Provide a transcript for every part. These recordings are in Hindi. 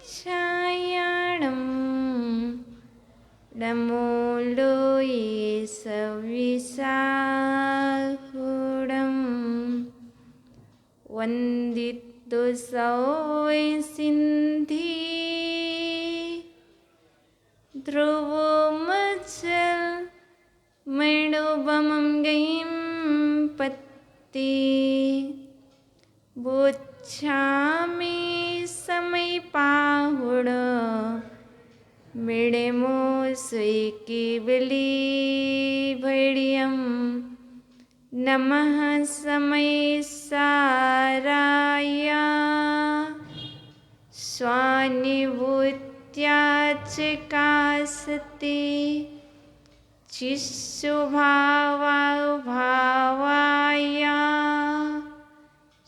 छायाणं नमो लोये सविसाहुडं वन्दितो सौय सिन्धि ध्रुवमचल मणुबमं गयं पत्ति बोच्छामि समय पाहुड मेडेमो सुईकी बिली भैडियम नमः समय साराय स्वानिभूत्याच कासते चिस्सुभावाभावाय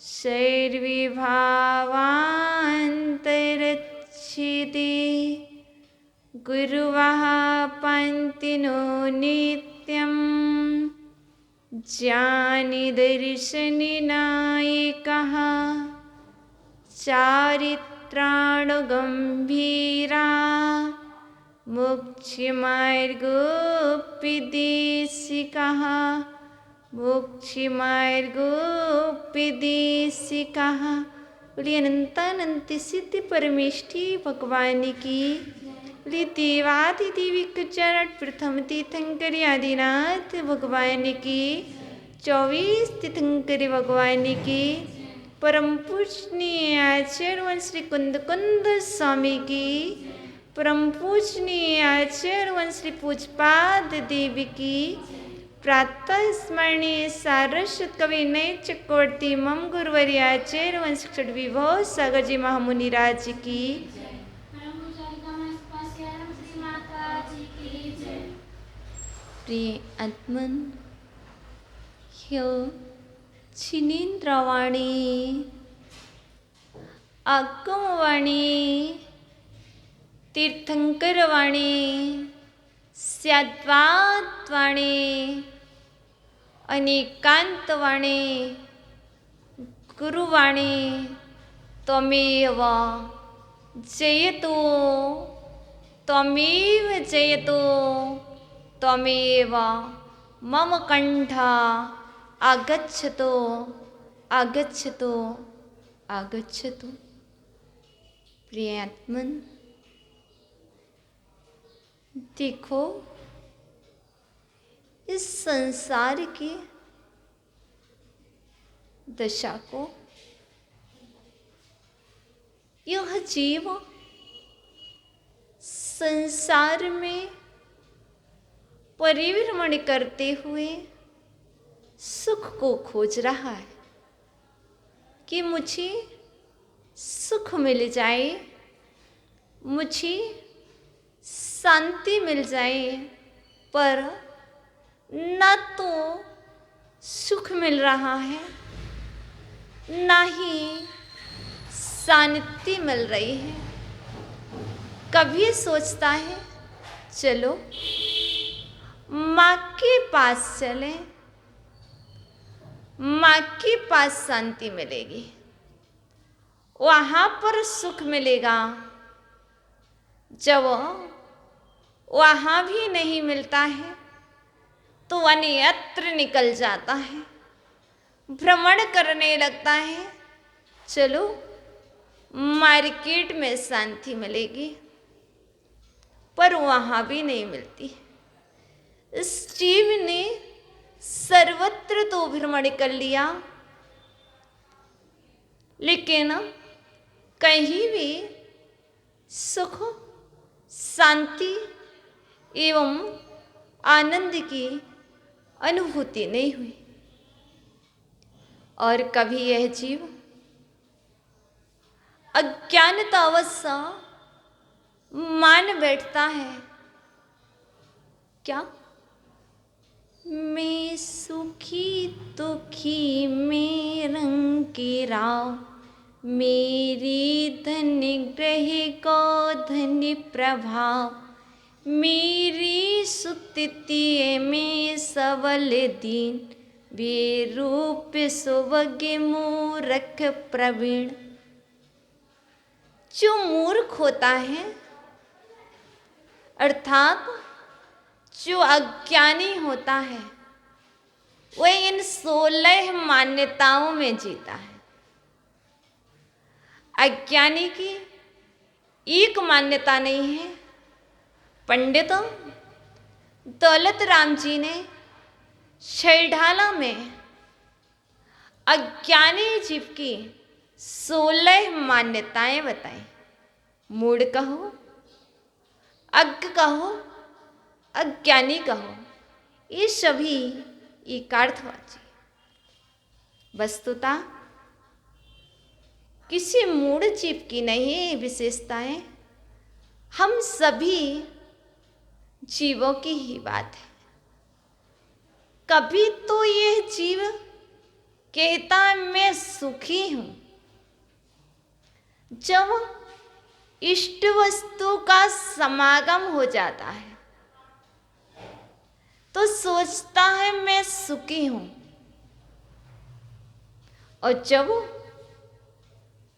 शैर्विभावान्तरच्छिदे गुरुवः पन्तिनो नित्यं ज्ञानिदर्शनिनायकः चारित्राणुगम्भीरा मोक्षमार्गोपदेशिकः मोक्षमार्गोपदेशिकः। बोलिए अनंतानंत सिद्धि परमेष्ठी भगवान की। बोलिए देवादिदेविक चरण प्रथम तीर्थंकरी आदिनाथ भगवान की। 24 तीर्थंकरी भगवान की। परम पूजनीय आचार्य श्री कुंद कुंद स्वामी की। परम पूजनीय आचार्य श्री पूजपाद देवी की। प्रातः स्मरणीय सारस्वत कवि नय चक्रवर्ती मम गुरुवर्य आचार्य वंश विभव सागर जी महामुनिराज की। प्रिय आत्मन ह्यो छिनीन्द्रवाणी आगमवाणी तीर्थंकरवाणी स्याद्वादवाणी अनेकांतवाणी गुरुवाणी त्वमेव जयतु त्वमेव जयतु त्वमेव मम कंठ आगच्छतु आगच्छतु आगच्छतु। प्रिय आत्मन देखो इस संसार की दशा को। यह जीव संसार में परिभ्रमण करते हुए सुख को खोज रहा है कि मुझे सुख मिल जाए, मुझे शांति मिल जाए, पर न तो सुख मिल रहा है न ही शांति मिल रही है। कभी सोचता है चलो माँ के पास चले, माँ के पास शांति मिलेगी, वहाँ पर सुख मिलेगा। जब वहाँ भी नहीं मिलता है तो अन्यत्र निकल जाता है, भ्रमण करने लगता है। चलो मार्केट में शांति मिलेगी, पर वहाँ भी नहीं मिलती। इस जीव ने सर्वत्र तो भ्रमण कर लिया, लेकिन कहीं भी सुख शांति एवं आनंद की अनुभूति नहीं हुई। और कभी यह जीव अज्ञानतावश मान बैठता है क्या मैं सुखी दुखी में रंग के राव, मेरी धन्य ग्रह को धन्य प्रभाव, मेरी सुतिथि में सबल दीन, बेरूप सुवज्ञ मूरख प्रवीण। जो मूर्ख होता है अर्थात जो अज्ञानी होता है वह इन 16 मान्यताओं में जीता है। अज्ञानी की एक मान्यता नहीं है। पंडित दौलत राम जी ने शैढाला में अज्ञानी जीव की 16 मान्यताएं बताई। मूढ़ कहो, अज्ञ कहो, अज्ञानी कहो, ये सभी एकार्थवाची। वस्तुतः किसी मूढ़ जीव की नहीं विशेषताएं, हम सभी जीवों की ही बात है। कभी तो यह जीव कहता मैं सुखी हूं, जब इष्ट वस्तु का समागम हो जाता है तो सोचता है मैं सुखी हूं, और जब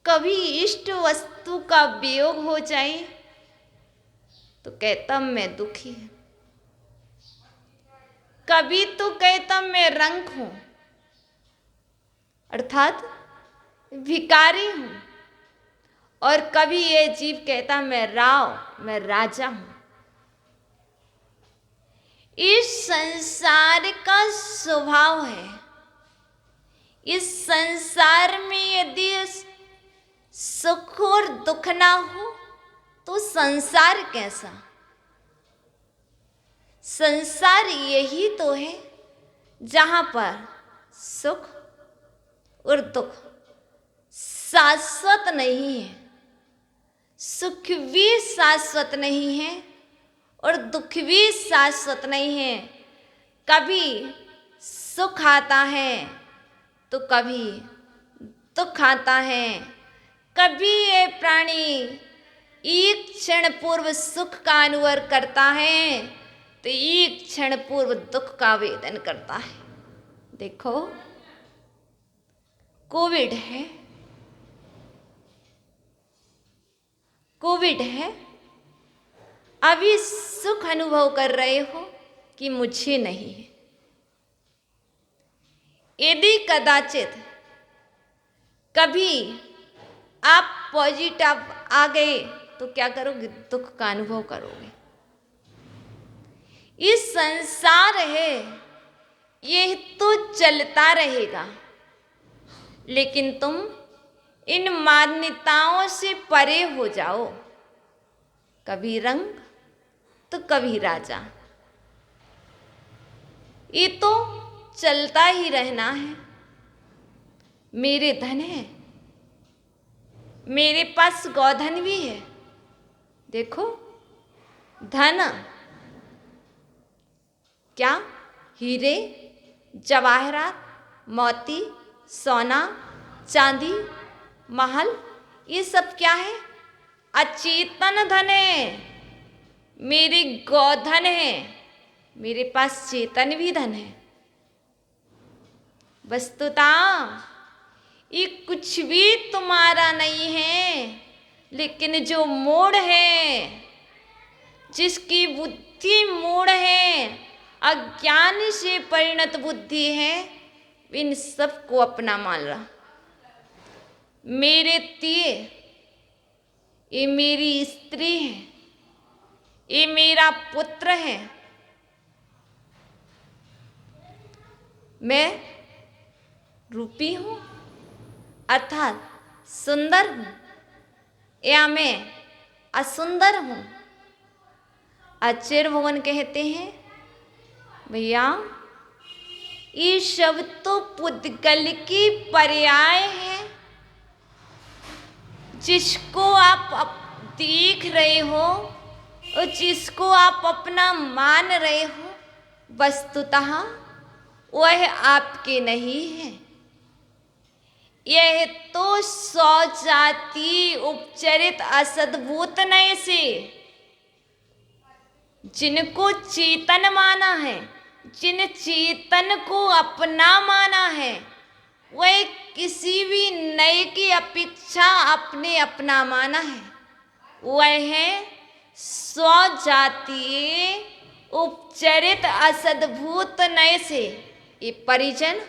कभी इष्ट वस्तु का वियोग हो जाए तो कहता मैं दुखी हूं। कभी तो कहता मैं रंक हूं अर्थात भिखारी हूं, और कभी ये जीव कहता मैं राव, मैं राजा हूं। इस संसार का स्वभाव है। इस संसार में यदि सुख और दुख ना हो तो संसार कैसा? संसार यही तो है जहां पर सुख और दुख शाश्वत नहीं है। सुख भी शाश्वत नहीं है और दुख भी शाश्वत नहीं है। कभी सुख आता है तो कभी दुख आता है। कभी ये प्राणी एक क्षण पूर्व सुख का अनुभव करता है तो एक क्षण पूर्व दुख का वेदन करता है। देखो, कोविड है, कोविड है, अभी सुख अनुभव कर रहे हो कि मुझे नहीं है। यदि कदाचित कभी आप पॉजिटिव आ गए तो क्या करोगे? दुख का अनुभव करोगे। ये संसार है, यह तो चलता रहेगा, लेकिन तुम इन मान्यताओं से परे हो जाओ। कभी रंग तो कभी राजा, ये तो चलता ही रहना है। मेरे धन है, मेरे पास गौधन भी है। देखो, धन क्या? हीरे, जवाहरात, मोती, सोना, चांदी, महल, ये सब क्या है? अचेतन धन है। मेरी गौधन है, मेरे पास चेतन भी धन है। वस्तुतः ये कुछ भी तुम्हारा नहीं है, लेकिन जो मूढ़ है, जिसकी बुद्धि मूढ़ है, अज्ञान से परिणत बुद्धि है, इन सबको अपना मान रहा। मेरे तिये, ये मेरी स्त्री है, ये मेरा पुत्र है, मैं रूपी हूं अर्थात सुंदर हूं, या मैं असुंदर हूं। आचार्य भगवान कहते हैं, भैया ये शब्द तो पुद्गल की पर्याय है। जिसको आप देख रहे हो और जिसको आप अपना मान रहे हो, वस्तुतः वह आपके नहीं है। यह तो स्वजाति उपचरित असद्भूत नय से, जिनको चेतन माना है, जिन चेतन को अपना माना है, वह किसी भी नए की अपेक्षा अपने अपना माना है। वह है स्वजातीय उपचरित असद्भुत नय से। ये परिजन,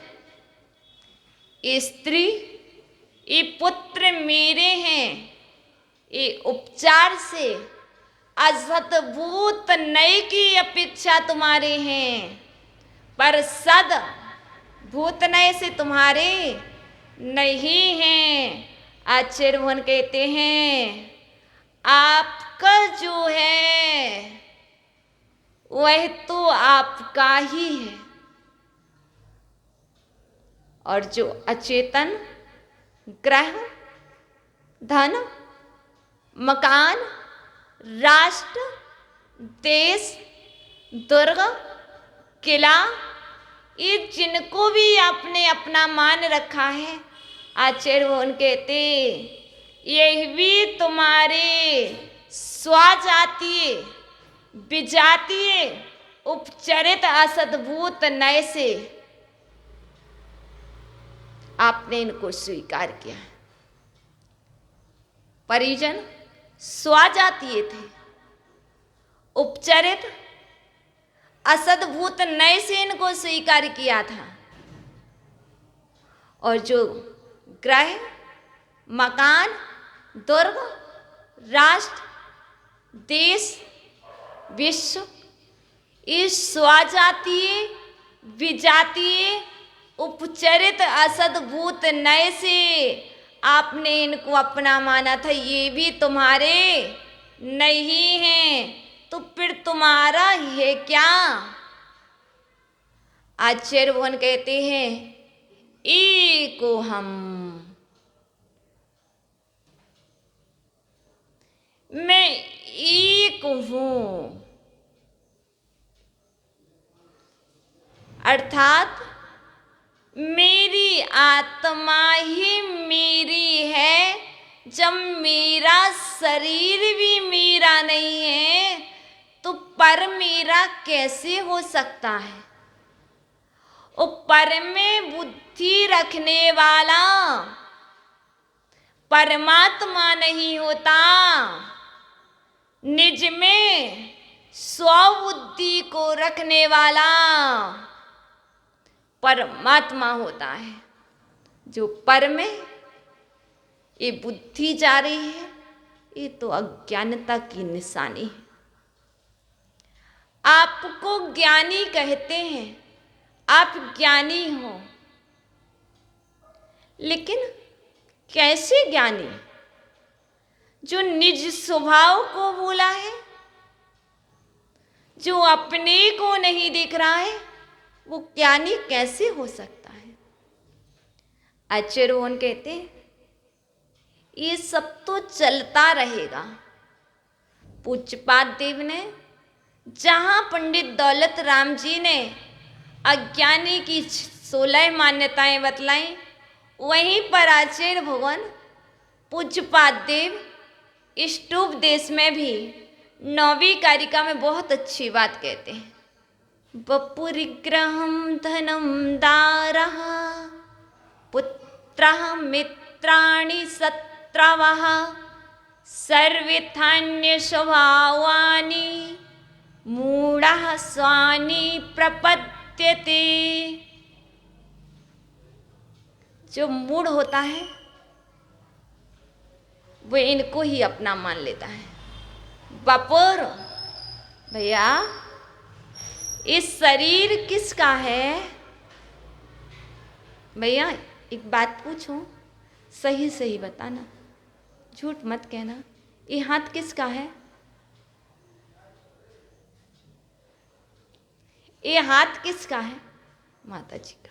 ये स्त्री, ये पुत्र मेरे हैं। ये उपचार से असद्भुत नय की अपेक्षा तुम्हारे हैं, पर सद भूत नय से तुम्हारे नहीं हैं। आचार्य भगवान कहते हैं आपका जो है वह तो आपका ही है, और जो अचेतन ग्रह, धन, मकान, राष्ट्र, देश, दुर्ग, किला, ये जिनको भी आपने अपना मान रखा है, आचार्य भगवान कहते यह भी तुम्हारे स्वजातीय विजातीय उपचरित असद्भुत नय से आपने इनको स्वीकार किया। परिजन स्वजातीय थे, उपचरित असद्भुत नय से इनको स्वीकार किया था, और जो ग्रह, मकान, दुर्ग, राष्ट्र, देश, विश्व, इस स्वजातीय विजातीय उपचरित असद्भुत नय से आपने इनको अपना माना था। ये भी तुम्हारे नहीं हैं, तो फिर तुम्हारा है क्या? आचार्य भगवान कहते हैं एको हम, मैं एक हूं। अर्थात मेरी आत्मा ही मेरी है। जब मेरा शरीर भी मेरा नहीं है तो पर मेरा कैसे हो सकता है? और पर में बुद्धि रखने वाला परमात्मा नहीं होता, निज में स्वबुद्धि को रखने वाला परमात्मा होता है। जो पर में ये बुद्धि जा रही है, ये तो अज्ञानता की निशानी है। आपको ज्ञानी कहते हैं, आप ज्ञानी हो, लेकिन कैसे ज्ञानी? जो निज स्वभाव को भूला है, जो अपने को नहीं देख रहा है, वो ज्ञानी कैसे हो सकता है? आचार्य भगवान कहते हैं ये सब तो चलता रहेगा। पूज्यपाद देव ने जहां पंडित दौलत राम जी ने अज्ञानी की 16 मान्यताएं बतलाई, वहीं पर आचार्य भगवान पूज्यपाद देव इष्टोपदेश में भी 9वीं कारिका में बहुत अच्छी बात कहते हैं। वपुरिग्रहं धनं दारः पुत्रः मित्राणि शत्रवः सर्वेथान्य स्वभावानि मूढ़ः स्वानि प्रपद्यते। जो मूढ़ होता है वो इनको ही अपना मान लेता है। बपुर भैया, इस शरीर किसका है? भैया एक बात पूछूं, सही सही बताना, झूठ मत कहना। ये हाथ किसका है? ये हाथ किसका है? माता जी का।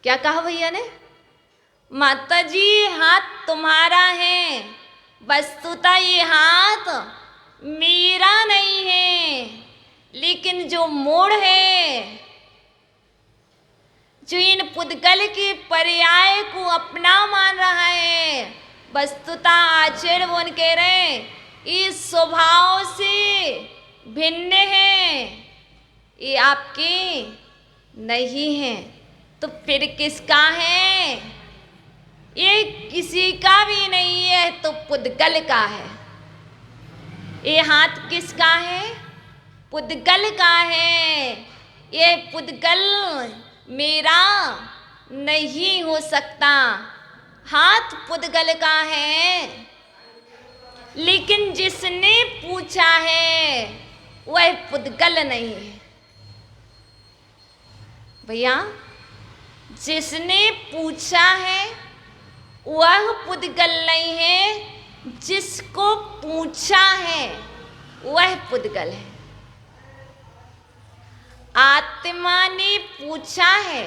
क्या कहा भैया ने? माता जी हाथ तुम्हारा है, वस्तुतः ये हाथ मेरा नहीं है, लेकिन जो मूढ़ है, जो इन पुद्गल के पर्याय को अपना मान रहा है, वस्तुतः आचार्य भगवान कह रहे हैं इस स्वभाव से भिन्न है, ये आपके नहीं है। तो फिर किसका है? ये किसी का भी नहीं है, तो पुद्गल का है। ये हाथ किसका है? पुद्गल का है। ये पुद्गल मेरा नहीं हो सकता। हाथ पुद्गल का है, लेकिन जिसने पूछा है वह पुद्गल नहीं है। भैया, जिसने पूछा है वह पुद्गल नहीं है, जिसको पूछा है वह पुद्गल है। आत्मा ने पूछा है,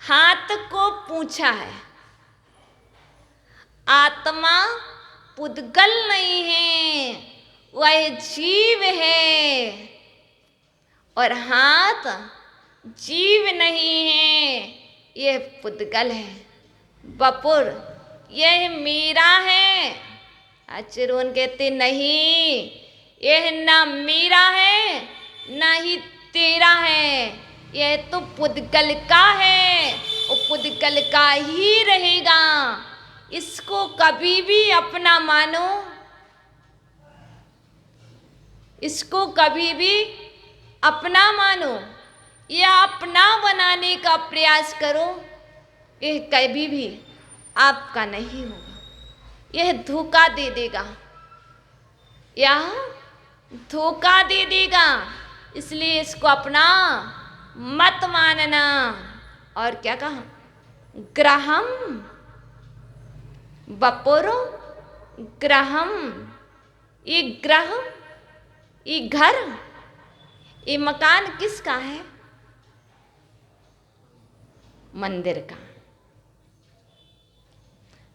हाथ को पूछा है। आत्मा पुद्गल नहीं है, वह जीव है, और हाथ जीव नहीं है, यह पुद्गल है। बपुर, यह मेरा है। आचरण कहते नहीं, यह ना मेरा है ना ही तेरा है, यह तो पुद्गल का है, वो पुद्गल का ही रहेगा। इसको कभी भी अपना मानो, इसको कभी भी अपना मानो या अपना बनाने का प्रयास करो, यह कभी भी आपका नहीं होगा। यह धोखा दे देगा, यह धोखा दे देगा। इसलिए इसको अपना मत मानना। और क्या कहा? ग्रहम बपुर ग्रहम। ये ग्रह, ये घर, ये मकान किसका है? मंदिर का।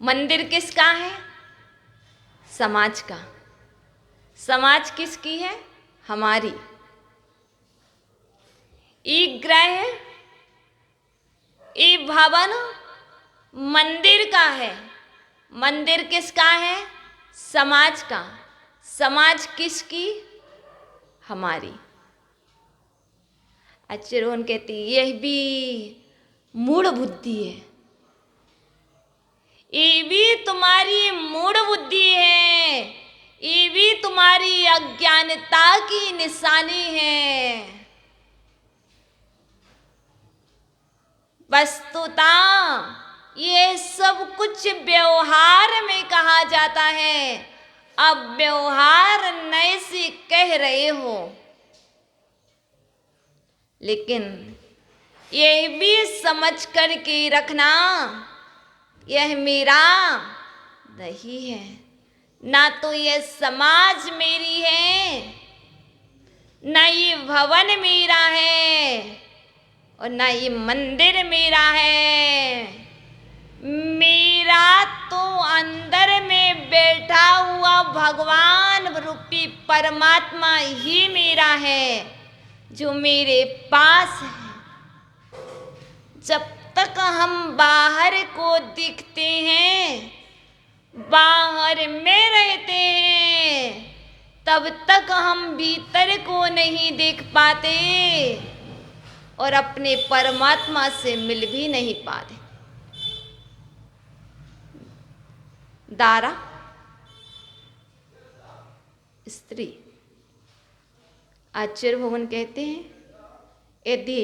मंदिर किसका है? समाज का। समाज किसकी है? हमारी। ये ग्रह, ये भवन मंदिर का है। मंदिर किसका है? समाज का। समाज किसकी? हमारी। आचरण कहती यह भी मूढ़ बुद्धि है, ये भी तुम्हारी मूढ़ बुद्धि है, ये भी तुम्हारी अज्ञानता की निशानी है। वस्तुतः ये सब कुछ व्यवहार में कहा जाता है। अब व्यवहार नए से कह रहे हो, लेकिन यह भी समझ कर के रखना, यह मेरा नहीं है। ना तो यह समाज मेरी है, ना ये भवन मेरा है, और ना ये मंदिर मेरा है। मेरा तो अंदर में बैठा हुआ भगवान रूपी परमात्मा ही मेरा है, जो मेरे पास है। जब तक हम बाहर को दिखते हैं, बाहर में रहते हैं, तब तक हम भीतर को नहीं देख पाते और अपने परमात्मा से मिल भी नहीं पाते। दारा स्त्री। आचार्य भगवान कहते हैं, यदि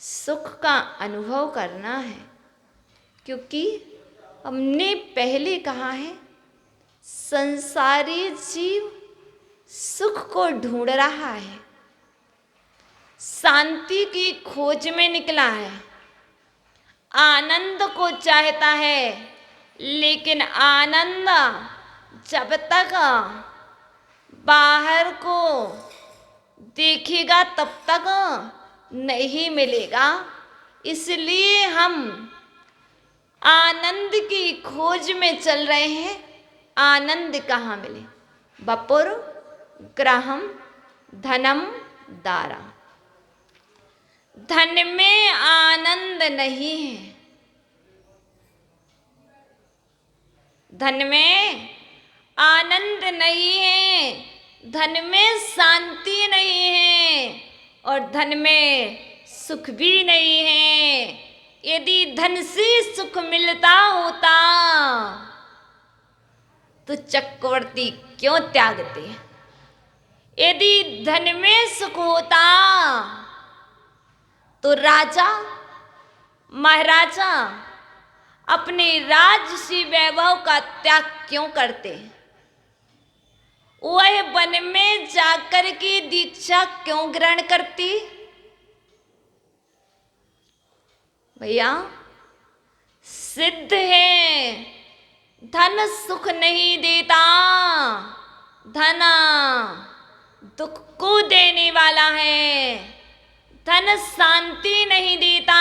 सुख का अनुभव करना है, क्योंकि हमने पहले कहा है संसारी जीव सुख को ढूंढ रहा है, शांति की खोज में निकला है, आनंद को चाहता है। लेकिन आनंद जब तक बाहर को देखेगा तब तक नहीं मिलेगा। इसलिए हम आनंद की खोज में चल रहे हैं। आनंद कहाँ मिले? बपुर ग्रहम धनम दारा। धन में आनंद नहीं है, धन में आनंद नहीं है, धन में शांति नहीं है, और धन में सुख भी नहीं है। यदि धन से सुख मिलता होता तो चक्रवर्ती क्यों त्यागते। यदि धन में सुख होता तो राजा महाराजा अपने राजसी वैभव का त्याग क्यों करते। वह वन में जाकर के दीक्षा क्यों ग्रहण करती। भैया सिद्ध है धन सुख नहीं देता, धन दुख को देने वाला है। धन शांति नहीं देता,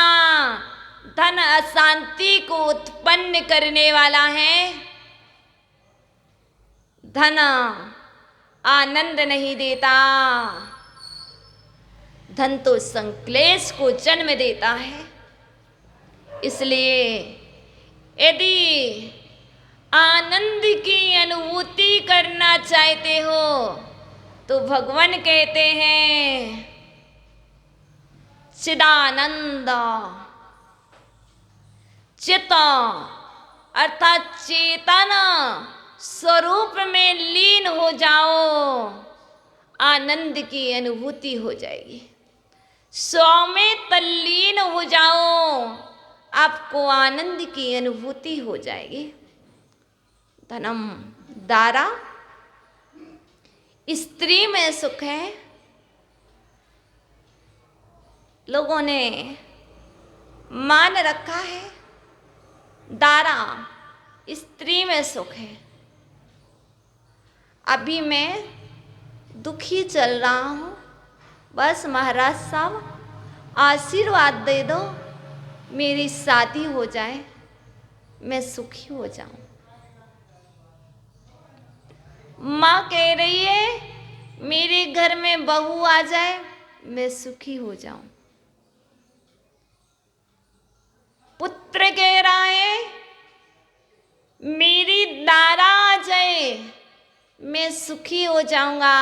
धन अशांति को उत्पन्न करने वाला है। धन आनंद नहीं देता, धन तो संक्लेश को जन्म देता है। इसलिए यदि आनंद की अनुभूति करना चाहते हो तो भगवान कहते हैं चिदानंद, चित अर्थात चेतन स्वरूप में लीन हो जाओ, आनंद की अनुभूति हो जाएगी। स्व में तल्लीन हो जाओ, आपको आनंद की अनुभूति हो जाएगी। धनम दारा, स्त्री में सुख है। लोगों ने मान रखा है दारा स्त्री में सुख है। अभी मैं दुखी चल रहा हूँ, बस महाराज साहब आशीर्वाद दे दो, मेरी शादी हो जाए, मैं सुखी हो जाऊं। माँ कह रही है मेरे घर में बहू आ जाए, मैं सुखी हो जाऊं। पुत्र कह रहा है मेरी दारा आ जाए, मैं सुखी हो जाऊंगा।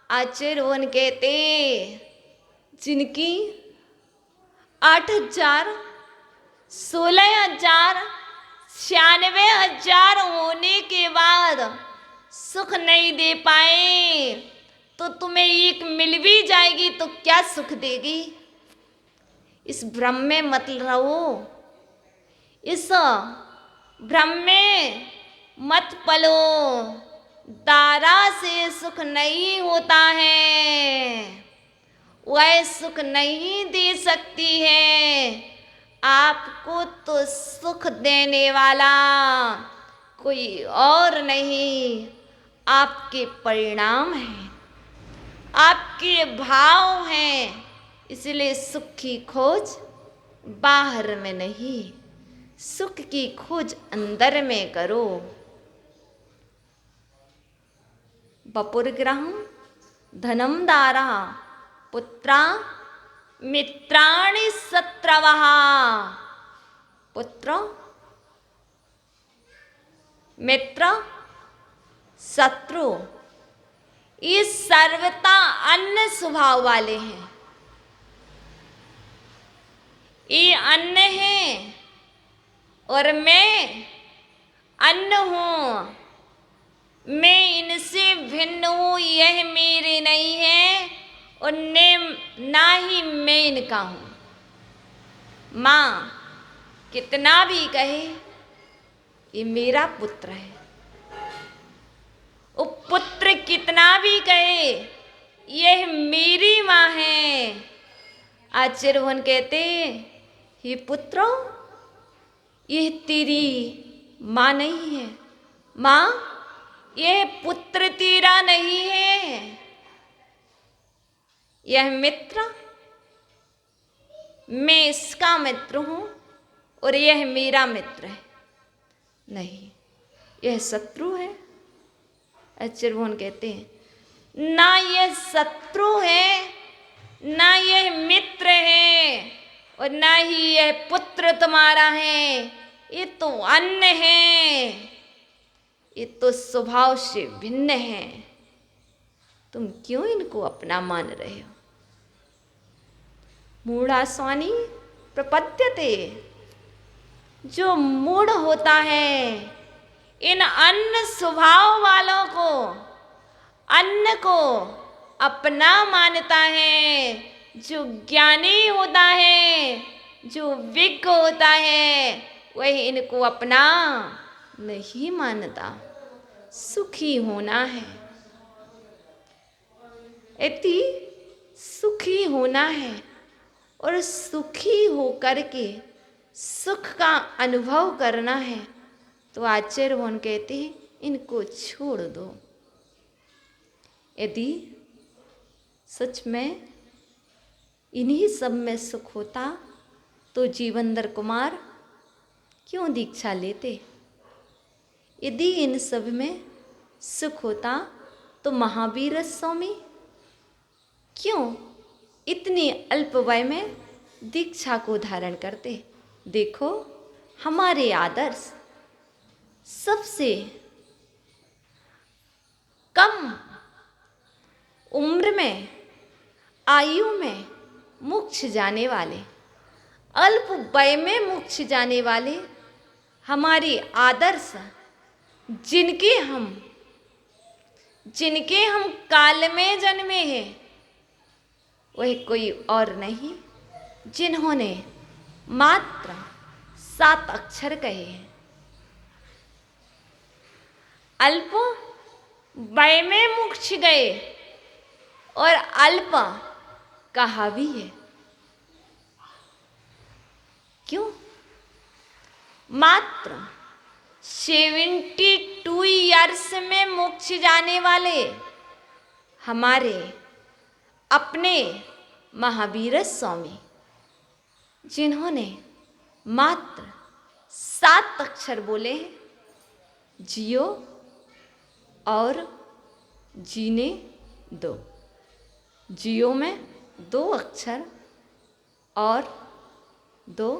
आचार्य वन कहते जिनकी 8,000, 16,000, 96,000 होने के बाद सुख नहीं दे पाए तो तुम्हें एक मिल भी जाएगी तो क्या सुख देगी। इस भ्रम में मत रहो, इस भ्रम में मत पलो। दारा से सुख नहीं होता है, वह सुख नहीं दे सकती है। आपको तो सुख देने वाला कोई और नहीं, आपके परिणाम हैं, आपके भाव हैं। इसलिए सुख की खोज बाहर में नहीं, सुख की खोज अंदर में करो। वपुर्ग्रहं धनम दारा पुत्रा मित्राणि शत्रवः। पुत्र मित्र शत्रु ये सर्वथा अन्य स्वभाव वाले हैं। ये अन्य हैं और मैं अन्य हूँ, मैं इनसे भिन्न हूँ, यह मेरे नहीं है और ना ही मैं इनका हूँ। माँ कितना भी कहे ये मेरा पुत्र है, वो पुत्र कितना भी कहे यह मेरी माँ है। आचार्य भगवान कहते हे पुत्रो यह तेरी माँ नहीं है, माँ यह पुत्र तेरा नहीं है, यह मित्र, मैं इसका मित्र हूँ और यह मेरा मित्र है। नहीं, यह शत्रु है। आचार्य भगवान कहते हैं ना यह शत्रु है, ना यह मित्र है और ना ही यह पुत्र तुम्हारा है। ये तो अन्य है, ये तो स्वभाव से भिन्न है। तुम क्यों इनको अपना मान रहे हो। मूढ़ा स्वानी प्रपद्यते, जो मूढ़ होता है, इन अन्न स्वभाव वालों को, अन्न को अपना मानता है, जो ज्ञानी होता है, जो विज्ञ होता है, वह इनको अपना नहीं मानता। सुखी होना है, यदि सुखी होना है और सुखी होकर के सुख का अनुभव करना है, तो आचार्य भगवान कहते हैं इनको छोड़ दो। यदि सच में इन्हीं सब में सुख होता तो जीवनधर कुमार क्यों दीक्षा लेते? यदि इन सब में सुख होता तो महावीर स्वामी क्यों इतनी अल्प वय में दीक्षा को धारण करते? देखो, हमारे आदर्श सबसे कम उम्र में, आयु में मोक्ष जाने वाले, अल्प वय में मोक्ष जाने वाले हमारे आदर्श, जिनके हम काल में जन्मे हैं, वह कोई और नहीं, जिन्होंने मात्र 7 अक्षर कहे हैं। अल्प वय में मोक्ष गए और अल्प कहा भी है। क्यों? मात्र 72 ईयर्स में मोक्ष जाने वाले हमारे अपने महावीर स्वामी, जिन्होंने मात्र 7 अक्षर बोले हैं, जियो और जीने दो। जियो में 2 अक्षर और 2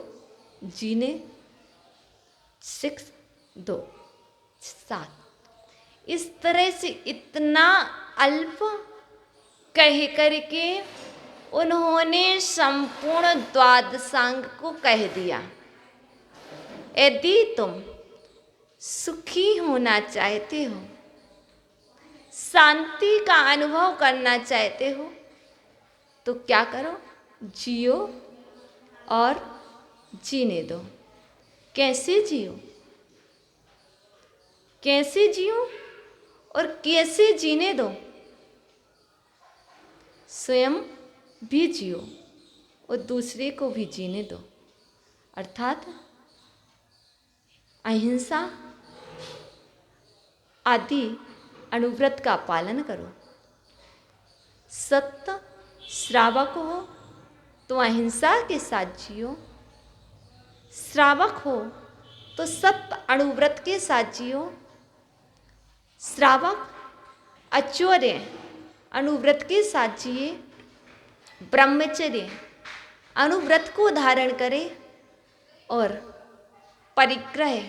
जीने 6 2 7। इस तरह से इतना अल्प कह करके उन्होंने संपूर्ण द्वादशांग को कह दिया। यदि तुम सुखी होना चाहते हो, शांति का अनुभव करना चाहते हो, तो क्या करो? जियो और जीने दो। कैसे जियो? कैसे जियो और कैसे जीने दो? स्वयं भी जियो और दूसरे को भी जीने दो। अर्थात अहिंसा आदि अनुव्रत का पालन करो। सत्य श्रावक हो तो अहिंसा के साथ जियो, श्रावक हो तो सत्य अनुव्रत के साथ जियो। श्रावक आचर्य अनुव्रत के साथ जिए, ब्रह्मचर्य अनुव्रत को धारण करे और परिग्रह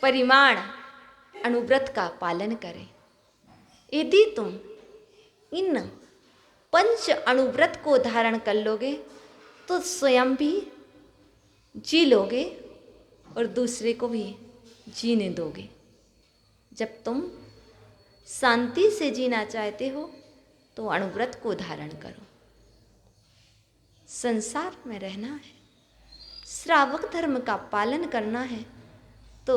परिमाण अनुव्रत का पालन करे। यदि तुम इन 5 अनुव्रत को धारण कर लोगे तो स्वयं भी जी लोगे और दूसरे को भी जीने दोगे। जब तुम शांति से जीना चाहते हो तो अनुव्रत को धारण करो। संसार में रहना है, श्रावक धर्म का पालन करना है, तो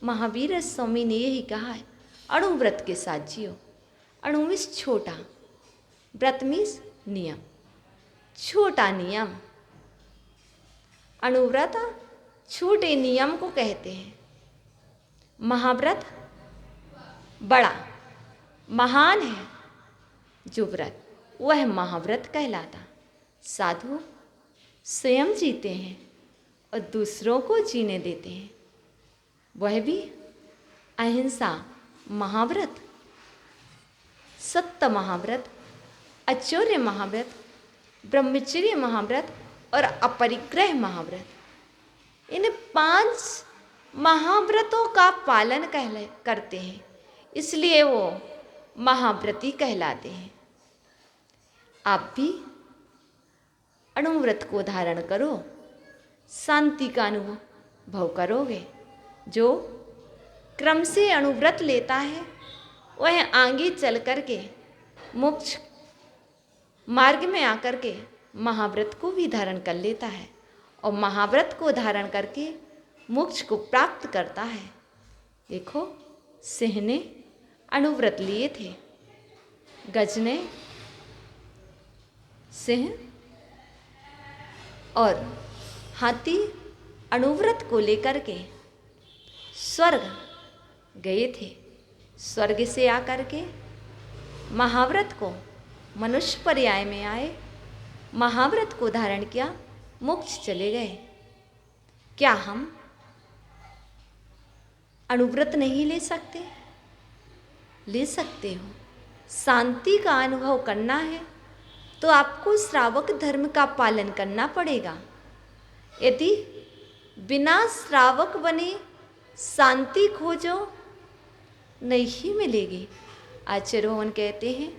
महावीर स्वामी ने यही कहा है, अणुव्रत के साथ जियो। अणु मीन्स छोटा, व्रत मीन्स नियम, छोटा नियम। अणुव्रत छोटे नियम को कहते हैं। महाव्रत बड़ा महान है जो व्रत, वह महाव्रत कहलाता। साधु स्वयं जीते हैं और दूसरों को जीने देते हैं, वह भी अहिंसा महाव्रत, सत्य महाव्रत, आचर्य महाव्रत, ब्रह्मचर्य महाव्रत और अपरिग्रह महाव्रत। इन 5 महाव्रतों का पालन करते हैं, इसलिए वो महाव्रती कहलाते हैं। आप भी अणुव्रत को धारण करो शांति का अनुभव करोगे। जो क्रम से अणुव्रत लेता है वह आगे चल कर के मोक्ष मार्ग में आकर के महाव्रत को भी धारण कर लेता है और महाव्रत को धारण करके मोक्ष को प्राप्त करता है। देखो, सिंह ने अणुव्रत लिए थे, गज ने, सिंह और हाथी अणुव्रत को लेकर के स्वर्ग गए थे। स्वर्ग से आकर के महाव्रत को मनुष्य पर्याय में आए, महाव्रत को धारण किया, मोक्ष चले गए। क्या हम अणुव्रत नहीं ले सकते? ले सकते हो। शांति का अनुभव करना है तो आपको श्रावक धर्म का पालन करना पड़ेगा। यदि बिना श्रावक बने शांति खोजो, नहीं मिलेगी। आचार्य भगवान कहते हैं,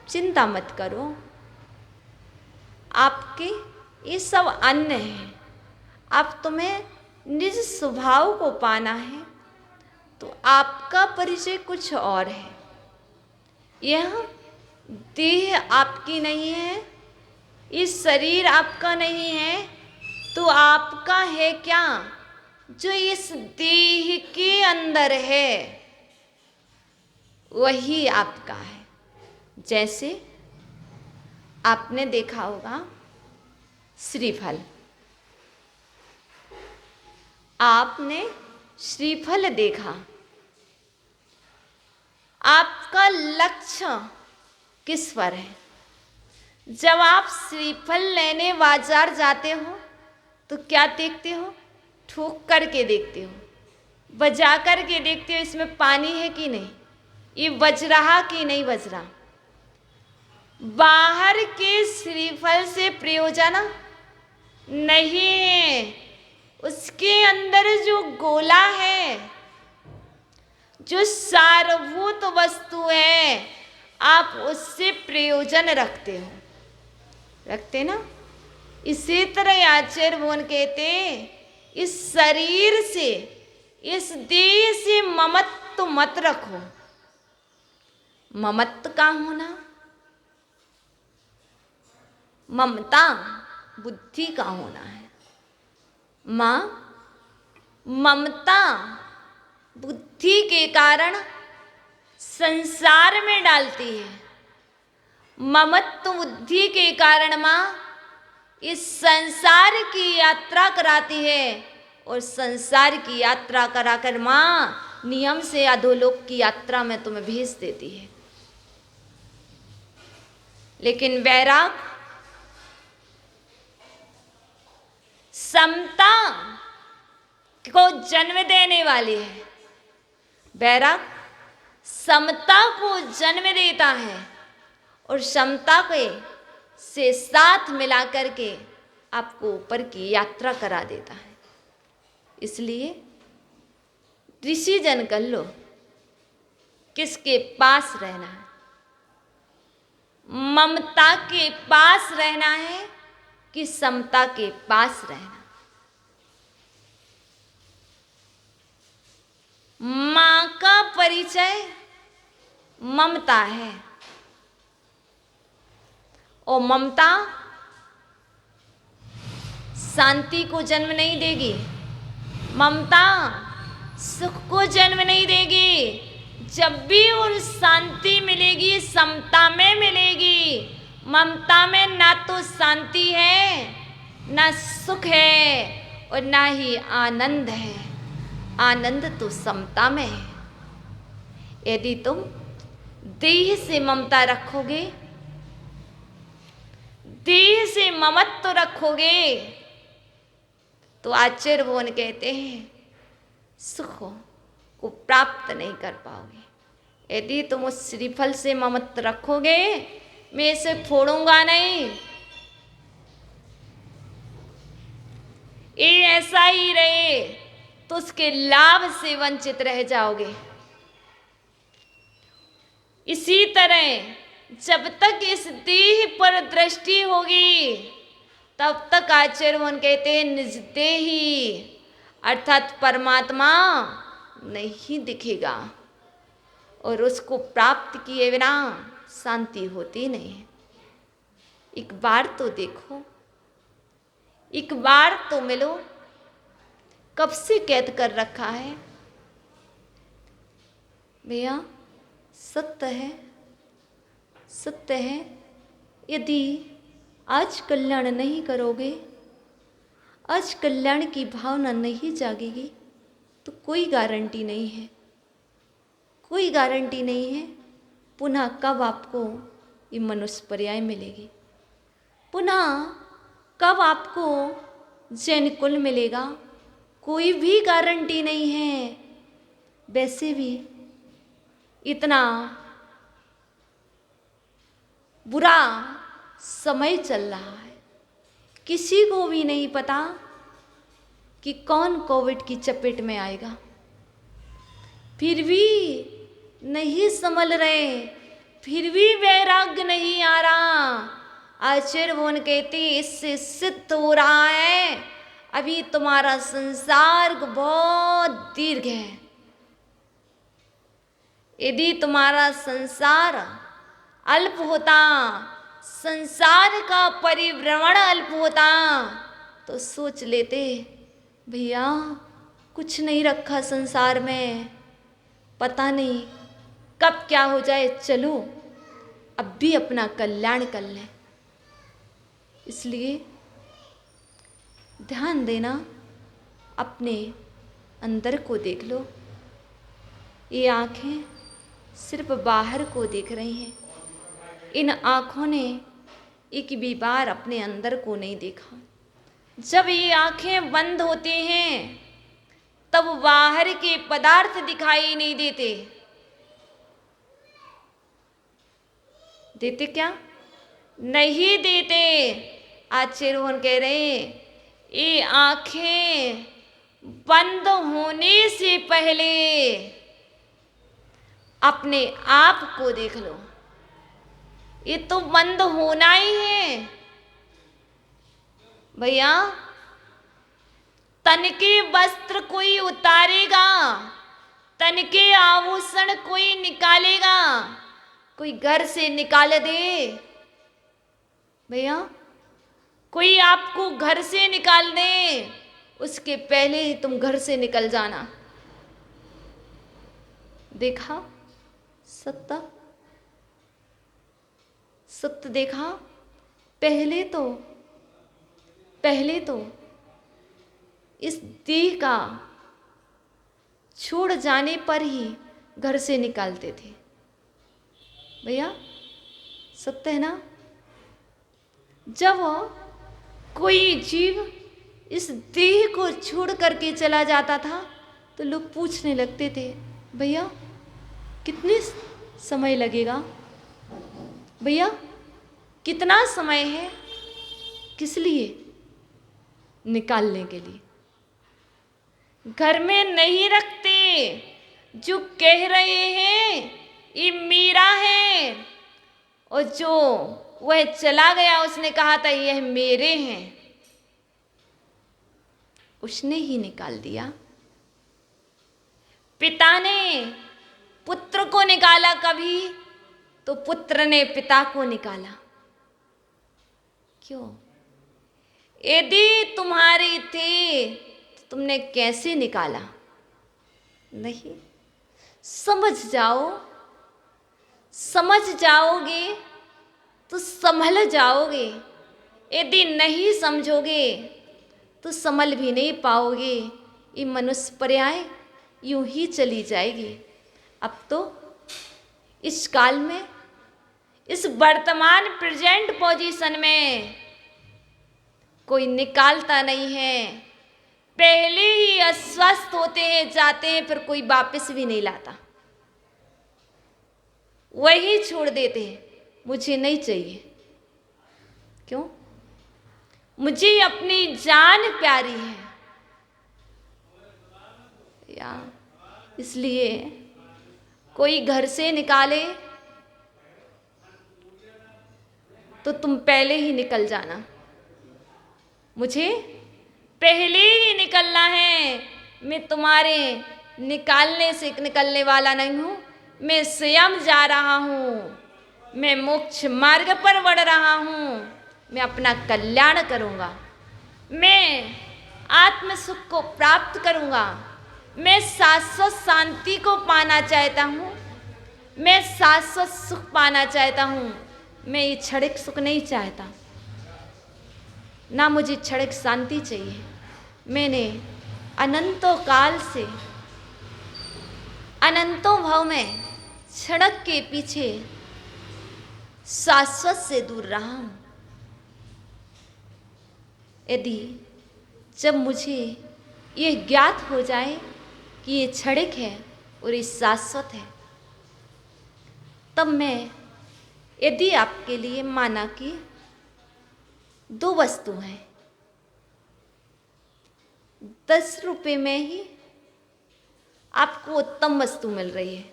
चिंता मत करो, आपके ये सब अन्न है। अब तुम्हें निज स्वभाव को पाना है तो आपका परिचय कुछ और है। यह देह आपकी नहीं है, ये शरीर आपका नहीं है, तो आपका है क्या? जो इस देह के अंदर है वही आपका है। जैसे आपने देखा होगा श्रीफल, आपने श्रीफल देखा, आपका लक्ष्य किस पर है? जब आप श्रीफल लेने बाजार जाते हो तो क्या देखते हो? ठोक करके देखते हो, बजा करके देखते हो इसमें पानी है कि नहीं, ये बज रहा कि नहीं बज रहा। बाहर के श्रीफल से प्रयोजन नहीं है, उसके अंदर जो गोला है, जो सारभूत वस्तु है, आप उससे प्रयोजन रखते हो, रखते ना। इसी तरह आचार्य भगवान कहते, इस शरीर से, इस देह से ममत्व मत रखो। ममत्व का होना, ममता बुद्धि का होना है। मां ममता बुद्धि के कारण संसार में डालती है, ममत्व बुद्धि के कारण मां इस संसार की यात्रा कराती है और संसार की यात्रा कराकर मां नियम से अधोलोक की यात्रा में तुम्हें भेज देती है। लेकिन वैराग समता को जन्म देने वाली है। वैराग समता को जन्म देता है और समता के से साथ मिला करके आपको ऊपर की यात्रा करा देता है। इसलिए डिसीजन कर लो किसके पास रहना है। ममता के पास रहना है कि समता के पास रहना। मां का परिचय ममता है और ममता शांति को जन्म नहीं देगी, ममता सुख को जन्म नहीं देगी। जब भी और शांति मिलेगी समता में मिलेगी। ममता में ना तो शांति है, ना सुख है और ना ही आनंद है। आनंद तो समता में है। यदि तुम देह से ममता रखोगे, देह से ममत्व रखोगे, तो आचार्य भगवान कहते हैं सुख को प्राप्त नहीं कर पाओगे। यदि तुम उस श्रीफल से ममत्व रखोगे, मैं इसे फोड़ूंगा नहीं, ये ऐसा ही रहे, तो उसके लाभ से वंचित रह जाओगे। इसी तरह जब तक इस देह पर दृष्टि होगी, तब तक आचार्य मन कहते हैं निज देही, अर्थात परमात्मा नहीं दिखेगा और उसको प्राप्त किए बिना शांति होती नहीं है। एक बार तो देखो, एक बार तो मिलो। कब से कैद कर रखा है भैया? सत्य है, सत्य है। यदि आज कल्याण नहीं करोगे, आज कल्याण की भावना नहीं जागेगी, तो कोई गारंटी नहीं है, कोई गारंटी नहीं है पुनः कब आपको ये मनुष्य पर्याय मिलेगी, पुनः कब आपको जैन कुल मिलेगा, कोई भी गारंटी नहीं है। वैसे भी इतना बुरा समय चल रहा है, किसी को भी नहीं पता कि कौन कोविड की चपेट में आएगा, फिर भी नहीं संभल रहे, फिर भी वैराग्य नहीं आ रहा। आचार्य भगवान कहते इससे सिद्ध हो रहा है अभी तुम्हारा संसार बहुत दीर्घ है। यदि तुम्हारा संसार अल्प होता, संसार का परिभ्रमण अल्प होता, तो सोच लेते भैया कुछ नहीं रखा संसार में, पता नहीं कब क्या हो जाए, चलो अब भी अपना कल्याण कर लें। इसलिए ध्यान देना, अपने अंदर को देख लो। ये आँखें सिर्फ बाहर को देख रही हैं, इन आँखों ने एक भी बार अपने अंदर को नहीं देखा। जब ये आँखें बंद होती हैं तब बाहर के पदार्थ दिखाई नहीं देते। देते क्या? नहीं देते। आचार्य भगवान कह रहे हैं ये आँखें बंद होने से पहले अपने आप को देख लो। ये तो बंद होना ही है भैया। तन के वस्त्र कोई उतारेगा, तन के आभूषण कोई निकालेगा, कोई घर से निकाल दे भैया, कोई आपको घर से निकाल दे, उसके पहले ही तुम घर से निकल जाना। देखा सत्य, सत्य देखा। पहले तो इस देह का छोड़ जाने पर ही घर से निकालते थे भैया, सत्य है ना। जब कोई जीव इस देह को छोड़ करके चला जाता था तो लोग पूछने लगते थे भैया कितने समय लगेगा, भैया कितना समय है, किस लिए? निकालने के लिए। घर में नहीं रखते। जो कह रहे हैं ये मेरा है, और जो वह चला गया उसने कहा था यह मेरे हैं, उसने ही निकाल दिया। पिता ने पुत्र को निकाला कभी, तो पुत्र ने पिता को निकाला। क्यों? यदि तुम्हारी थे तो तुमने कैसे निकाला? नहीं। समझ जाओ, समझ जाओगे तो संभल जाओगे। यदि नहीं समझोगे तो संभल भी नहीं पाओगे। ये मनुष्य पर्याय यूं ही चली जाएगी। अब तो इस काल में, इस वर्तमान प्रेजेंट पोजीशन में कोई निकालता नहीं है। पहले ही अस्वस्थ होते हैं, जाते हैं, फिर कोई वापस भी नहीं लाता, वही छोड़ देते हैं। मुझे नहीं चाहिए। क्यों? मुझे अपनी जान प्यारी है या इसलिए कोई घर से निकाले तो तुम पहले ही निकल जाना। मुझे पहले ही निकलना है। मैं तुम्हारे निकालने से निकलने वाला नहीं हूँ, मैं स्वयं जा रहा हूँ, मैं मोक्ष मार्ग पर बढ़ रहा हूँ, मैं अपना कल्याण करूँगा, मैं आत्म सुख को प्राप्त करूँगा, मैं शाश्वत शांति को पाना चाहता हूँ, मैं शाश्वत सुख पाना चाहता हूँ, मैं ये क्षणिक सुख नहीं चाहता, ना मुझे क्षणिक शांति चाहिए। मैंने अनंतों काल से अनंतों भव में क्षणिक के पीछे शाश्वत से दूर रहा हूं। यदि जब मुझे ये ज्ञात हो जाए कि ये क्षणिक है और ये शाश्वत है, तब मैं, यदि आपके लिए माना कि 2 वस्तु हैं, 10 रुपये में ही आपको उत्तम वस्तु मिल रही है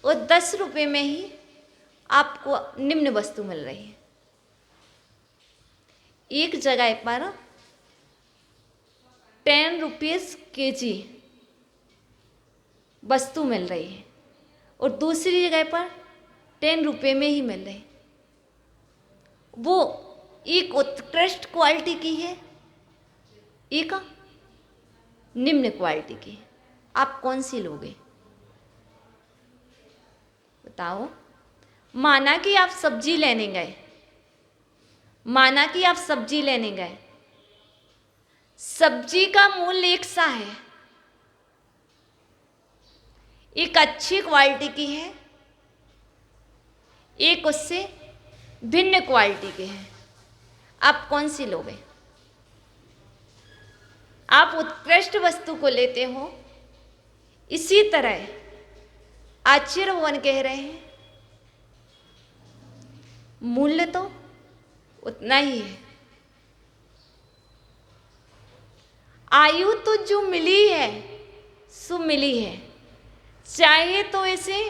और 10 रुपये में ही आपको निम्न वस्तु मिल रही है। एक जगह पर 10 रुपीस kg वस्तु मिल रही है और दूसरी जगह पर 10 रुपये में ही मिल रही है। वो एक उत्कृष्ट क्वालिटी की है, एक निम्न क्वालिटी की। आप कौन सी लोगे बताओ? माना कि आप सब्जी लेने गए, माना कि आप सब्जी लेने गए, सब्जी का मूल्य एक सा है, एक अच्छी क्वालिटी की है, एक उससे भिन्न क्वालिटी की है। आप कौन सी लोगे? आप उत्कृष्ट वस्तु को लेते हो। इसी तरह आचार्य भगवान कह रहे हैं, मूल्य तो उतना ही है। आयु तो जो मिली है सो मिली है, चाहे तो इसे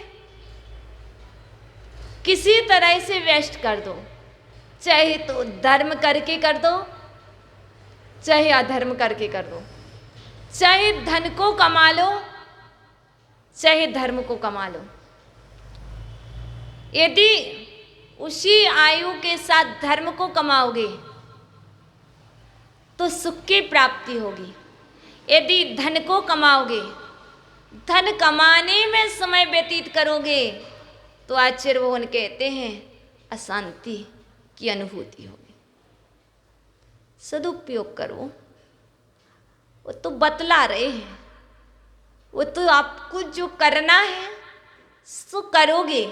किसी तरह से वेस्ट कर दो, चाहे तो धर्म करके कर दो, चाहे अधर्म करके कर दो, चाहे धन को कमा लो, चाहे धर्म को कमा लो। यदि उसी आयु के साथ धर्म को कमाओगे तो सुख की प्राप्ति होगी। यदि धन को कमाओगे, धन कमाने में समय व्यतीत करोगे, तो आचार्य भगवान कहते हैं अशांति की अनुभूति होगी। सदुपयोग करो। वो तो बतला रहे हैं, वो तो आपको जो करना है सो करोगे।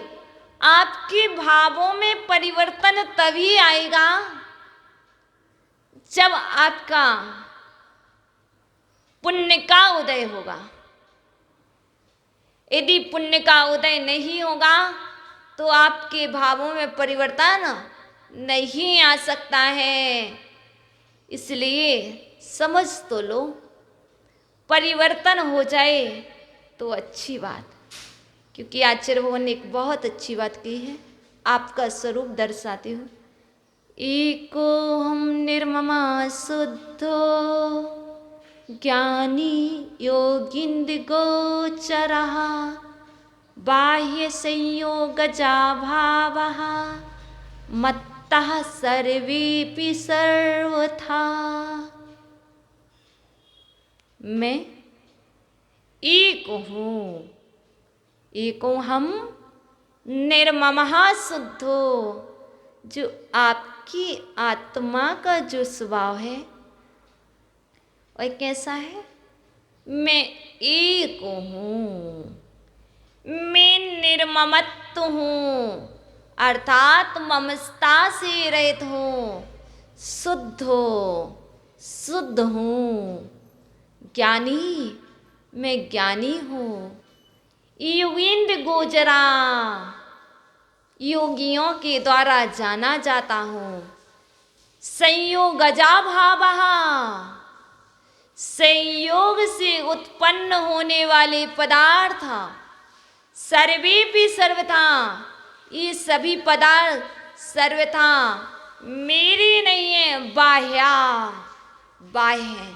आपके भावों में परिवर्तन तभी आएगा जब आपका पुण्य का उदय होगा। यदि पुण्य का उदय नहीं होगा तो आपके भावों में परिवर्तन नहीं आ सकता है। इसलिए समझ तो लो, परिवर्तन हो जाए तो अच्छी बात, क्योंकि आचार्य भगवान ने एक बहुत अच्छी बात कही है, आपका स्वरूप दर्शाते हो। एको हम निर्ममा शुद्धो ज्ञानी योगिंद गोचरः बाह्य संयोगजा भावः मत्तः सर्वेपि सर्वथा। मैं एक हूँ, एको हम निर्ममः शुद्धो, जो आपकी आत्मा का जो स्वभाव है वह कैसा है? मैं एक हूँ, मैं निर्ममत्व हूँ, अर्थात ममता से रहित हूँ, शुद्ध हूँ। ज्ञानी, मैं ज्ञानी हूँ। योगिंद्र गोचरा, योगियों के द्वारा जाना जाता हूँ। संयोगजा भावः, संयोग से उत्पन्न होने वाले पदार्थ सर्वेपि सर्वथा, ये सभी पदार्थ सर्वथा मेरी नहीं है, बाह्या, बाह्य है,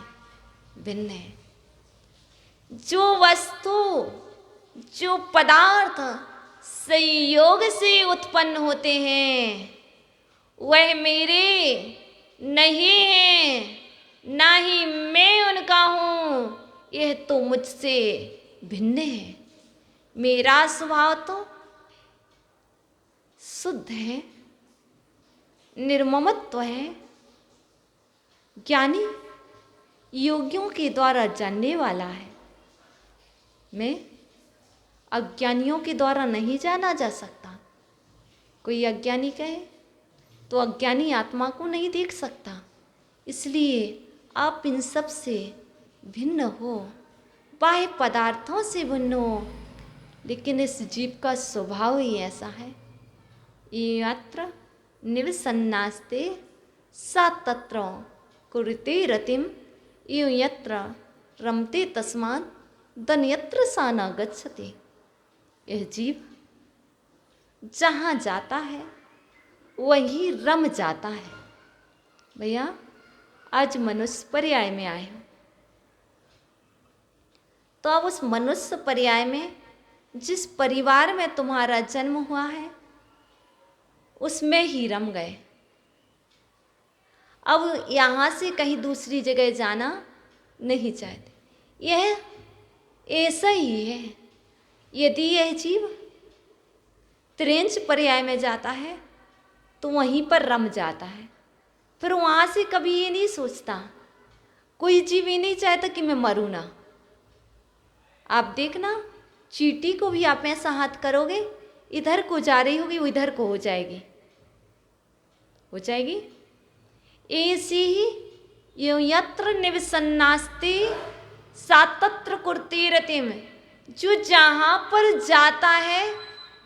भिन्न है। जो वस्तु, जो पदार्थ संयोग से उत्पन्न होते हैं वह मेरे नहीं है, ना ही मैं उनका हूँ। यह तो मुझसे भिन्न है। मेरा स्वभाव तो शुद्ध है, निर्ममत्व है। ज्ञानी योगियों के द्वारा जानने वाला है। मैं अज्ञानियों के द्वारा नहीं जाना जा सकता। कोई अज्ञानी कहे तो अज्ञानी आत्मा को नहीं देख सकता। इसलिए आप इन सब से भिन्न हो, बाह्य पदार्थों से भिन्न हो। लेकिन इस जीव का स्वभाव ही ऐसा है। यत्र निवसन्नास्ते सा तत्र कुरुते रतिम, यत्र रमते तस्मात् दन्यत्र सा न गच्छति। यह जीव जहाँ जाता है वहीं रम जाता है। भैया आज मनुष्य पर्याय में आए हो, तो अब उस मनुष्य पर्याय में जिस परिवार में तुम्हारा जन्म हुआ है उसमें ही रम गए। अब यहाँ से कहीं दूसरी जगह जाना नहीं चाहते। यह ऐसा ही है। यदि यह जीव त्रेंच पर्याय में जाता है तो वहीं पर रम जाता है। फिर वहाँ से कभी ये नहीं सोचता, कोई जीव ये नहीं चाहता कि मैं मरूँ ना। आप देखना, चींटी को भी आप ऐसा हाथ करोगे, इधर को जा रही होगी वो इधर को हो जाएगी, हो जाएगी। ऐसे ही यत्र निवसन्नास्ते सा तत्र कुरुते रतिम, जो जहाँ पर जाता है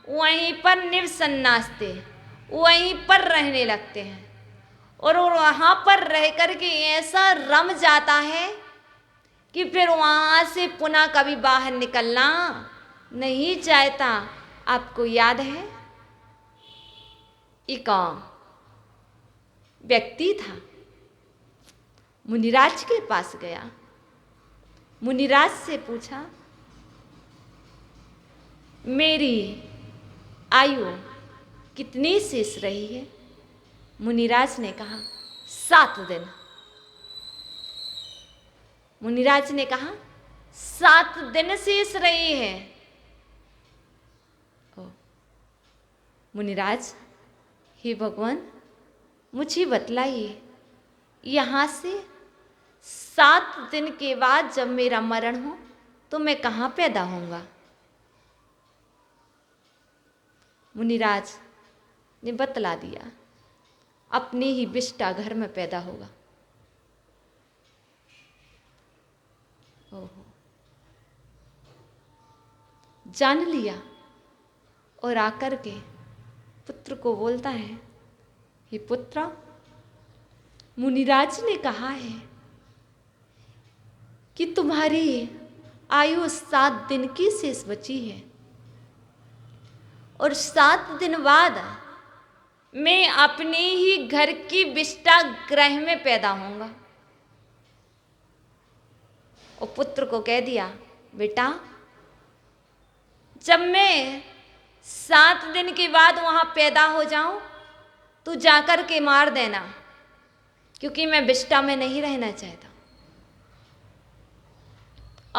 वहीं पर निवसन्नास्ते, वहीं पर रहने लगते हैं। और वहाँ पर रह कर के ऐसा रम जाता है कि फिर वहाँ से पुनः कभी बाहर निकलना नहीं चाहता। आपको याद है, एक व्यक्ति था, मुनिराज के पास गया। मुनिराज से पूछा, मेरी आयु कितनी शेष रही है? मुनिराज ने कहा 7 दिन। मुनिराज ने कहा 7 दिन शेष रही है। ओ, मुनिराज, हे भगवान मुझे बतलाइए, यहाँ से 7 दिन के बाद जब मेरा मरण हो तो मैं कहाँ पैदा होऊंगा? मुनिराज ने बतला दिया, अपने ही बिष्टा घर में पैदा होगा। ओहो, जान लिया। और आकर के पुत्र को बोलता है, हे पुत्र, मुनिराज ने कहा है कि तुम्हारी आयु 7 दिन की शेष बची है और 7 दिन बाद मैं अपने ही घर की विष्टा गृह में पैदा होऊंगा। और पुत्र को कह दिया, बेटा जब मैं 7 दिन के बाद वहां पैदा हो जाऊं तो जाकर के मार देना, क्योंकि मैं विष्टा में नहीं रहना चाहता।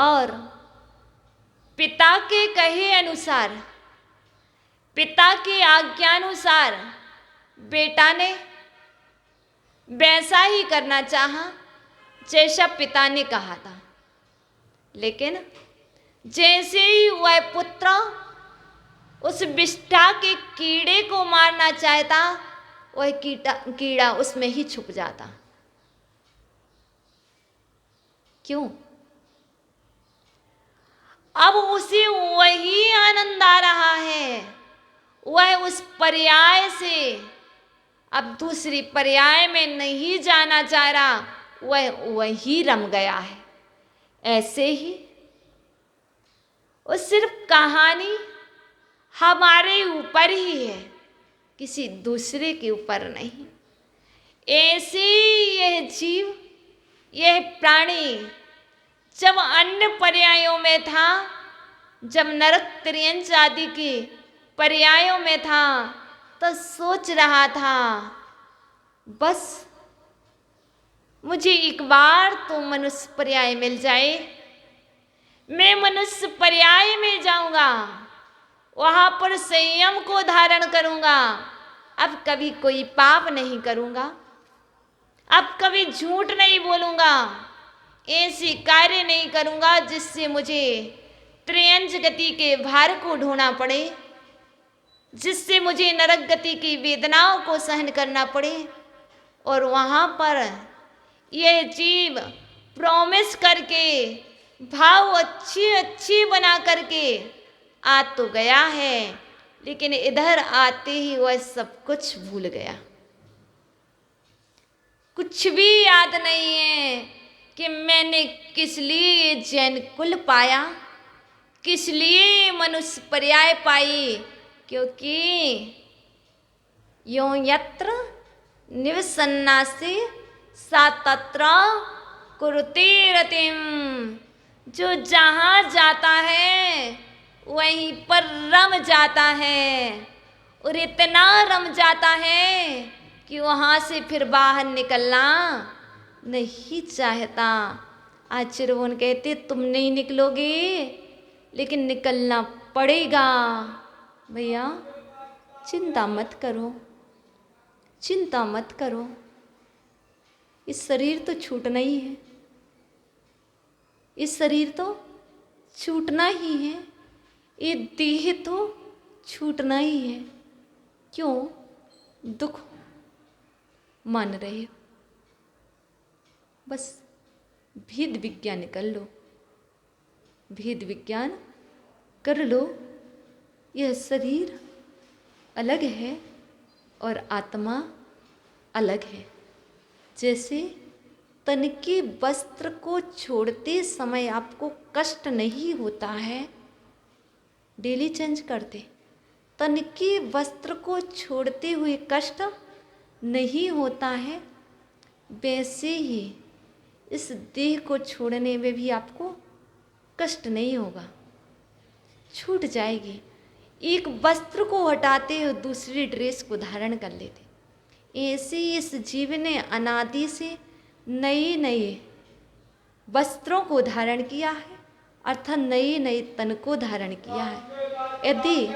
और पिता के कहे अनुसार, पिता के आज्ञानुसार बेटा ने वैसा ही करना चाहा जैसा पिता ने कहा था। लेकिन जैसे ही वह पुत्र उस विष्ठा के कीड़े को मारना चाहता, वह कीड़ा उसमें ही छुप जाता। क्यों? अब उसे वही आनंद आ रहा है, वह उस पर्याय से अब दूसरी पर्याय में नहीं जाना चाह रहा, वह वही रम गया है। ऐसे ही वो सिर्फ कहानी हमारे ऊपर ही है, किसी दूसरे के ऊपर नहीं। ऐसे यह जीव, यह प्राणी जब अन्य पर्यायों में था, जब नरक त्रियंच आदि के पर्यायों में था, तो सोच रहा था बस मुझे एक बार तो मनुष्य पर्याय मिल जाए, मैं मनुष्य पर्याय में जाऊंगा, वहां पर संयम को धारण करूंगा, अब कभी कोई पाप नहीं करूंगा, अब कभी झूठ नहीं बोलूंगा, ऐसे कार्य नहीं करूंगा जिससे मुझे त्रियंच गति के भार को ढोना पड़े, जिससे मुझे नरक गति की वेदनाओं को सहन करना पड़े। और वहां पर यह जीव प्रॉमिस करके, भाव अच्छी अच्छी बना करके आ तो गया है, लेकिन इधर आते ही वह सब कुछ भूल गया। कुछ भी याद नहीं है कि मैंने किस लिए जैन कुल पाया, किस लिए मनुष्य पर्याय पाई, क्योंकि यो यत्र निवसन्नासि सा तत्र कुरुते रतिम, जो जहाँ जाता है वहीं पर रम जाता है, और इतना रम जाता है कि वहाँ से फिर बाहर निकलना नहीं चाहता। आचार्य वो कहते तुम नहीं निकलोगे, लेकिन निकलना पड़ेगा। भैया चिंता मत करो, चिंता मत करो, इस शरीर तो छूटना ही है, इस शरीर तो छूटना ही है, ये देह तो छूटना ही है। क्यों दुख मान रहे हो? बस भेद विज्ञान कर लो, भेद विज्ञान कर लो। यह शरीर अलग है और आत्मा अलग है। जैसे तन के वस्त्र को छोड़ते समय आपको कष्ट नहीं होता है, डेली चेंज करते, तन के वस्त्र को छोड़ते हुए कष्ट नहीं होता है, वैसे ही इस देह को छोड़ने में भी आपको कष्ट नहीं होगा, छूट जाएगी। एक वस्त्र को हटाते हो दूसरी ड्रेस को धारण कर लेते। ऐसे इस जीव ने अनादि से नए नए वस्त्रों को धारण किया है, अर्थात नए नए तन को धारण किया है। यदि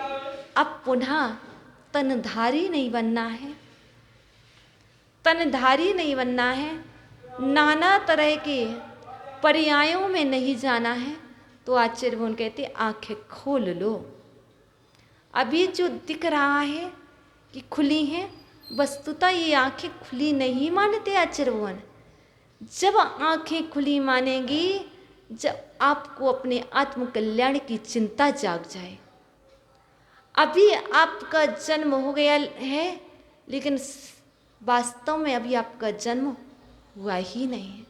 अब पुनः तनधारी नहीं बनना है, तनधारी नहीं बनना है, नाना तरह के पर्यायों में नहीं जाना है, तो आचार्य भगवान कहते आंखें खोल लो। अभी जो दिख रहा है कि खुली हैं, वस्तुतः ये आंखें खुली नहीं मानते आचार्य भगवान। जब आंखें खुली मानेंगी, जब आपको अपने आत्म कल्याण की चिंता जाग जाए। अभी आपका जन्म हो गया है, लेकिन वास्तव में अभी आपका जन्म हुआ ही नहीं है।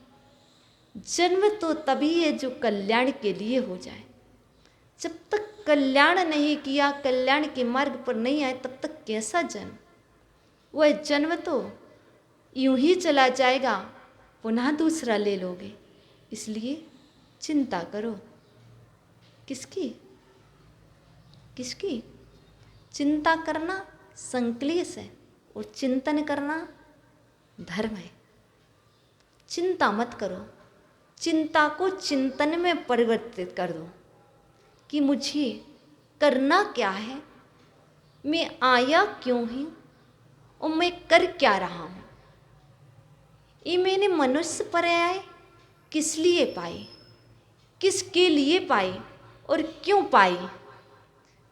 जन्म तो तभी है जो कल्याण के लिए हो जाए। जब तक कल्याण नहीं किया, कल्याण के मार्ग पर नहीं आए, तब तक कैसा जन्म? वह जन्म तो यूं ही चला जाएगा, पुनः दूसरा ले लोगे। इसलिए चिंता करो। किसकी? किसकी? चिंता करना संक्लेश है और चिंतन करना धर्म है। चिंता मत करो, चिंता को चिंतन में परिवर्तित कर दो कि मुझे करना क्या है, मैं आया क्यों हूँ और मैं कर क्या रहा हूँ। ये मैंने मनुष्य पर्याय किस लिए पाई, किसके लिए पाई और क्यों पाई।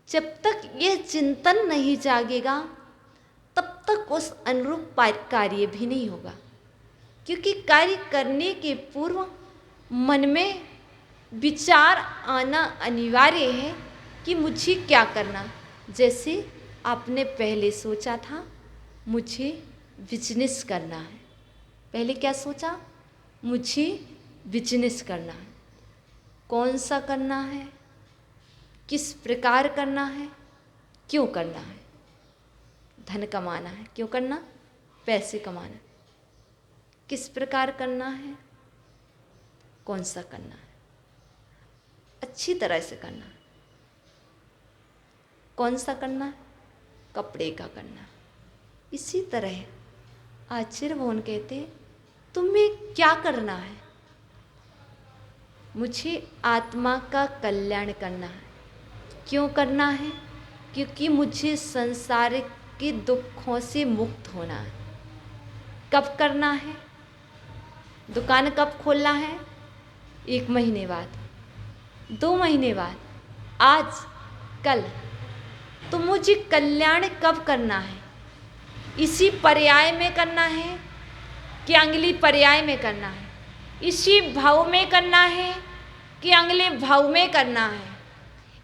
जब तक यह चिंतन नहीं जागेगा, तब तक उस अनुरूप कार्य भी नहीं होगा। क्योंकि कार्य करने के पूर्व मन में विचार आना अनिवार्य है कि मुझे क्या करना। जैसे आपने पहले सोचा था मुझे बिजनेस करना है, पहले क्या सोचा? मुझे बिजनेस करना है। कौन सा करना है, किस प्रकार करना है, क्यों करना है? धन कमाना है। क्यों करना? पैसे कमाना। किस प्रकार करना है, कौन सा करना है, अच्छी तरह से करना है। कौन सा करना है, कपड़े का करना। इसी तरह आचार्य भगवान कहते तुम्हें क्या करना है, मुझे आत्मा का कल्याण करना है। क्यों करना है, क्योंकि मुझे संसार के दुखों से मुक्त होना है। कब करना है, दुकान कब खोलना है, 1 महीने बाद, 2 महीने बाद, आज, कल। तो मुझे कल्याण कब करना है, इसी पर्याय में करना है कि अगली पर्याय में करना है, इसी भाव में करना है कि अगले भाव में करना है।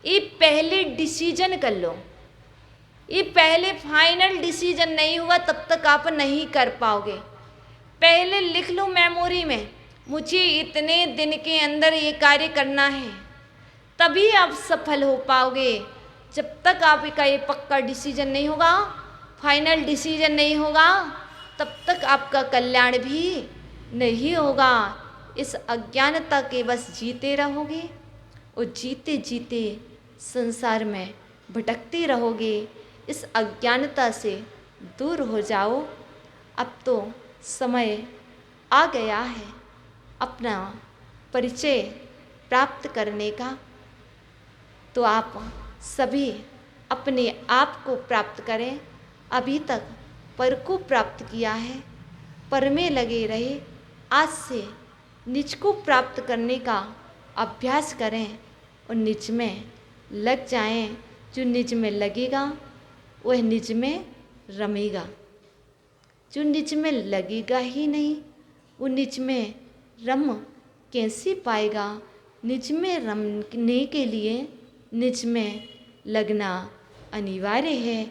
ये पहले डिसीजन कर लो। ये पहले फाइनल डिसीजन नहीं हुआ तब तक आप नहीं कर पाओगे। पहले लिख लो मेमोरी में, मुझे इतने दिन के अंदर ये कार्य करना है, तभी आप सफल हो पाओगे। जब तक आपका ये पक्का डिसीजन नहीं होगा, फाइनल डिसीजन नहीं होगा, तब तक आपका कल्याण भी नहीं होगा। इस अज्ञानता के बस जीते रहोगे और जीते जीते संसार में भटकते रहोगे। इस अज्ञानता से दूर हो जाओ। अब तो समय आ गया है अपना परिचय प्राप्त करने का। तो आप सभी अपने आप को प्राप्त करें। अभी तक पर को प्राप्त किया है, पर में लगे रहे। आज से निज को प्राप्त करने का अभ्यास करें और निज में लग जाएं। जो निज में लगेगा वह निज में रमेगा। जो निज में लगेगा ही नहीं, वो निज में रम कैसे पाएगा। निज में रमने के लिए निज में लगना अनिवार्य है।